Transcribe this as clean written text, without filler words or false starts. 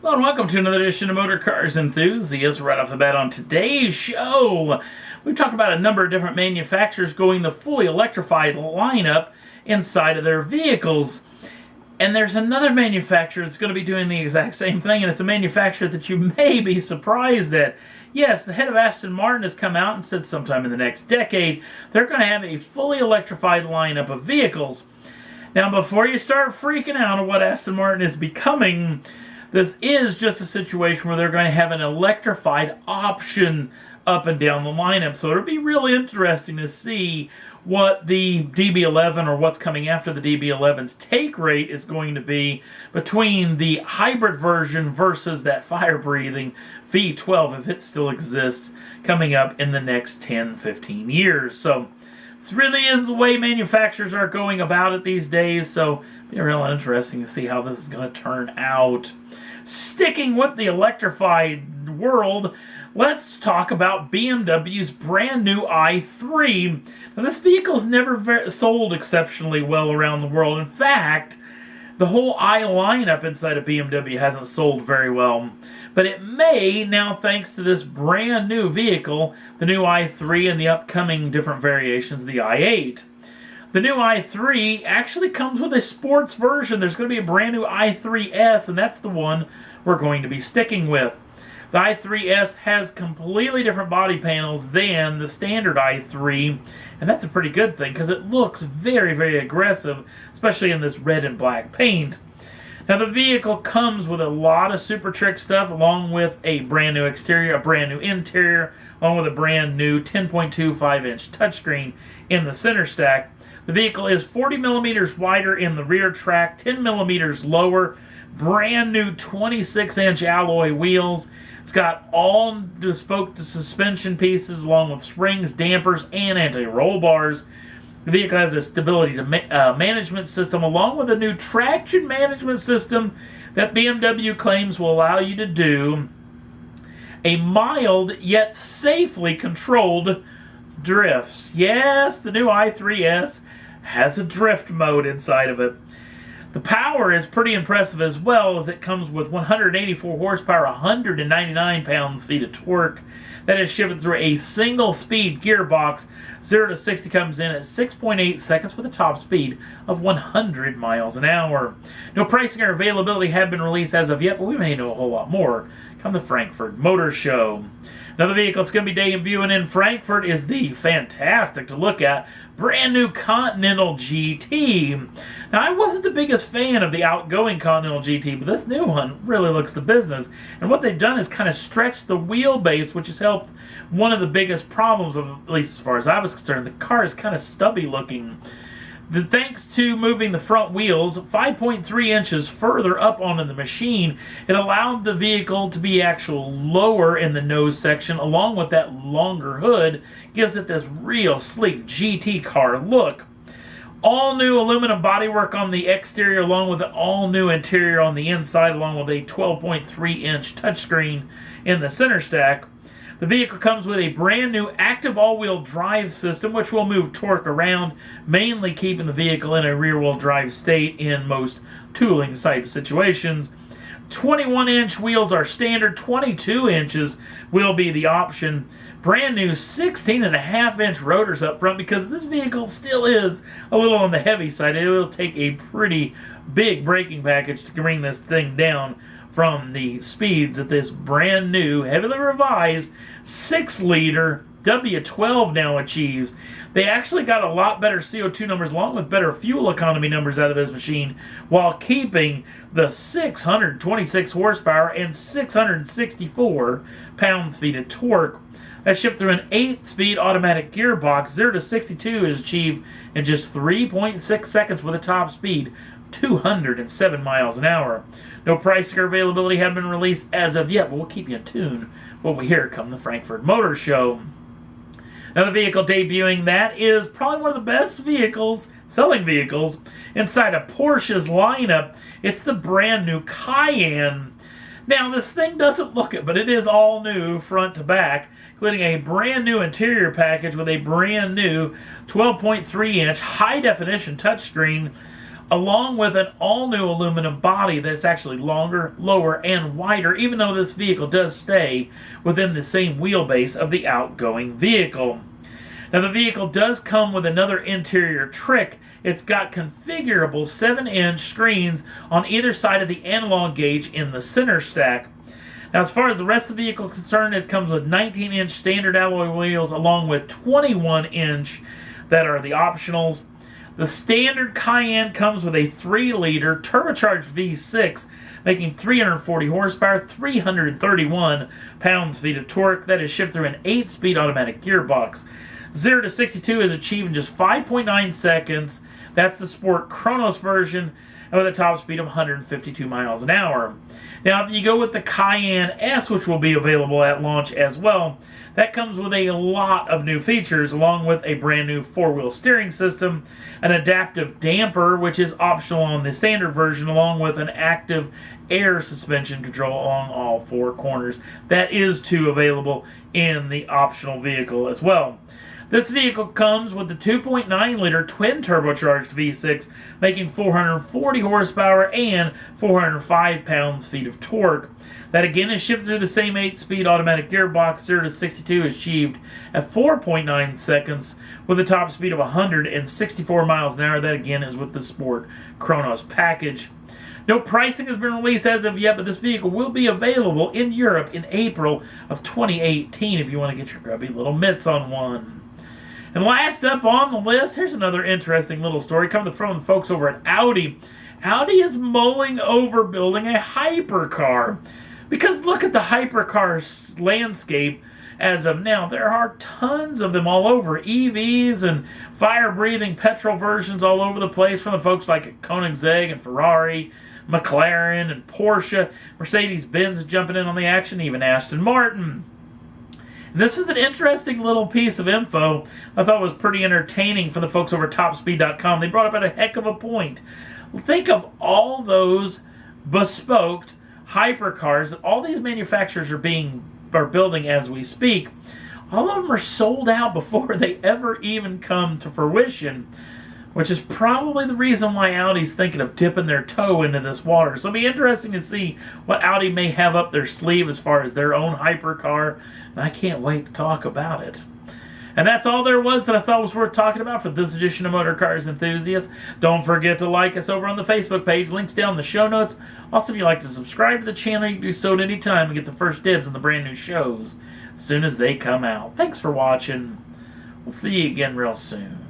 Hello and welcome to another edition of Motor Cars Enthusiasts. Right off the bat on today's show, we've talked about a number of different manufacturers going the fully electrified lineup inside of their vehicles. And there's another manufacturer that's going to be doing the exact same thing, and it's a manufacturer that you may be surprised at. Yes, the head of Aston Martin has come out and said sometime in the next decade they're going to have a fully electrified lineup of vehicles. Now, before you start freaking out on what Aston Martin is becoming, this is just a situation where they're going to have an electrified option up and down the lineup. So it'll be really interesting to see what the DB11 or what's coming after the DB11's take rate is going to be between the hybrid version versus that fire-breathing V12, if it still exists, coming up in the next 10-15 years. So this really is the way manufacturers are going about it these days. So it'll be real interesting to see how this is going to turn out. Sticking with the electrified world, let's talk about BMW's brand new i3. Now, this vehicle's never sold exceptionally well around the world. In fact, the whole i lineup inside of BMW hasn't sold very well. But it may now, thanks to this brand new vehicle, the new i3 and the upcoming different variations of the i8. The new i3 actually comes with a sports version. There's going to be a brand new i3s, and that's the one we're going to be sticking with. The i3s has completely different body panels than the standard i3, and that's a pretty good thing because it looks very, very aggressive, especially in this red and black paint. Now, the vehicle comes with a lot of super trick stuff, along with a brand new exterior, a brand new interior, along with a brand new 10.25-inch touchscreen in the center stack. The vehicle is 40 millimeters wider in the rear track, 10 millimeters lower, brand new 26-inch alloy wheels. It's got all bespoke suspension pieces along with springs, dampers, and anti-roll bars. The vehicle has a stability management system along with a new traction management system that BMW claims will allow you to do a mild yet safely controlled drifts. Yes, the new i3s has a drift mode inside of it. The power is pretty impressive as well, as it comes with 184 horsepower, 199 pounds-feet of torque. That is shifted through a single-speed gearbox. 0 to 60 comes in at 6.8 seconds with a top speed of 100 miles an hour. No pricing or availability have been released as of yet, but we may know a whole lot more come the Frankfurt Motor Show. Another vehicle that's going to be debuting in Frankfurt is the fantastic to look at brand new Continental GT. Now, I wasn't the biggest fan of the outgoing Continental GT, but this new one really looks the business. And what they've done is kind of stretch the wheelbase, which has helped one of the biggest problems, of, at least as far as I was concerned. The car is kind of stubby looking. Thanks to moving the front wheels 5.3 inches further up onto the machine, it allowed the vehicle to be actually lower in the nose section, along with that longer hood, gives it this real sleek GT car look. All new aluminum bodywork on the exterior, along with an all new interior on the inside, along with a 12.3-inch touchscreen in the center stack. The vehicle comes with a brand new active all-wheel drive system, which will move torque around, mainly keeping the vehicle in a rear-wheel drive state in most tooling type situations. 21-inch wheels are standard, 22 inches will be the option. Brand new 16.5-inch rotors up front, because this vehicle still is a little on the heavy side. It will take a pretty big braking package to bring this thing down from the speeds that this brand new, heavily revised 6-liter W12 now achieves. They actually got a lot better CO2 numbers along with better fuel economy numbers out of this machine, while keeping the 626 horsepower and 664 pounds-feet of torque. That's shipped through an 8-speed automatic gearbox. 0 to 62 is achieved in just 3.6 seconds with a top speed 207 miles an hour. No pricing or availability have been released as of yet, but we'll keep you in tune when we hear come the Frankfurt Motor Show. Now, the vehicle debuting that is probably one of the best vehicles, selling vehicles, inside of Porsche's lineup. It's the brand new Cayenne. Now, this thing doesn't look it, but it is all new front to back, including a brand new interior package with a brand new 12.3-inch high-definition touchscreen, along with an all-new aluminum body that's actually longer, lower, and wider, even though this vehicle does stay within the same wheelbase of the outgoing vehicle. Now, the vehicle does come with another interior trick. It's got configurable 7-inch screens on either side of the analog gauge in the center stack. Now, as far as the rest of the vehicle is concerned, it comes with 19-inch standard alloy wheels along with 21-inch that are the optionals. The standard Cayenne comes with a 3-liter turbocharged V6, making 340 horsepower, 331 pounds-feet of torque. That is shipped through an 8-speed automatic gearbox. 0 to 62 is achieved in just 5.9 seconds. That's the Sport Chronos version, and with a top speed of 152 miles an hour. Now, if you go with the Cayenne S, which will be available at launch as well, that comes with a lot of new features, along with a brand new 4-wheel steering system, an adaptive damper, which is optional on the standard version, along with an active air suspension control along all 4 corners. That is too available in the optional vehicle as well. This vehicle comes with the 2.9-liter twin turbocharged V6, making 440 horsepower and 405 pounds-feet of torque. That again is shipped through the same 8-speed automatic gearbox. 0 to 62 is achieved at 4.9 seconds with a top speed of 164 miles an hour. That again is with the Sport Chronos package. No pricing has been released as of yet, but this vehicle will be available in Europe in April of 2018 if you want to get your grubby little mitts on one. And last up on the list, here's another interesting little story coming from the folks over at Audi. Audi is mulling over building a hypercar. Because look at the hypercar landscape as of now. There are tons of them all over. EVs and fire-breathing petrol versions all over the place from the folks like Koenigsegg and Ferrari, McLaren and Porsche. Mercedes-Benz is jumping in on the action, even Aston Martin. This was an interesting little piece of info I thought was pretty entertaining for the folks over at topspeed.com. They brought up at a heck of a point. Think of all those bespoke hypercars that all these manufacturers are building as we speak. All of them are sold out before they ever even come to fruition, which is probably the reason why Audi's thinking of dipping their toe into this water. So it'll be interesting to see what Audi may have up their sleeve as far as their own hypercar, and I can't wait to talk about it. And that's all there was that I thought was worth talking about for this edition of Motor Cars Enthusiasts. Don't forget to like us over on the Facebook page. Links down in the show notes. Also, if you'd like to subscribe to the channel, you can do so at any time and get the first dibs on the brand new shows as soon as they come out. Thanks for watching. We'll see you again real soon.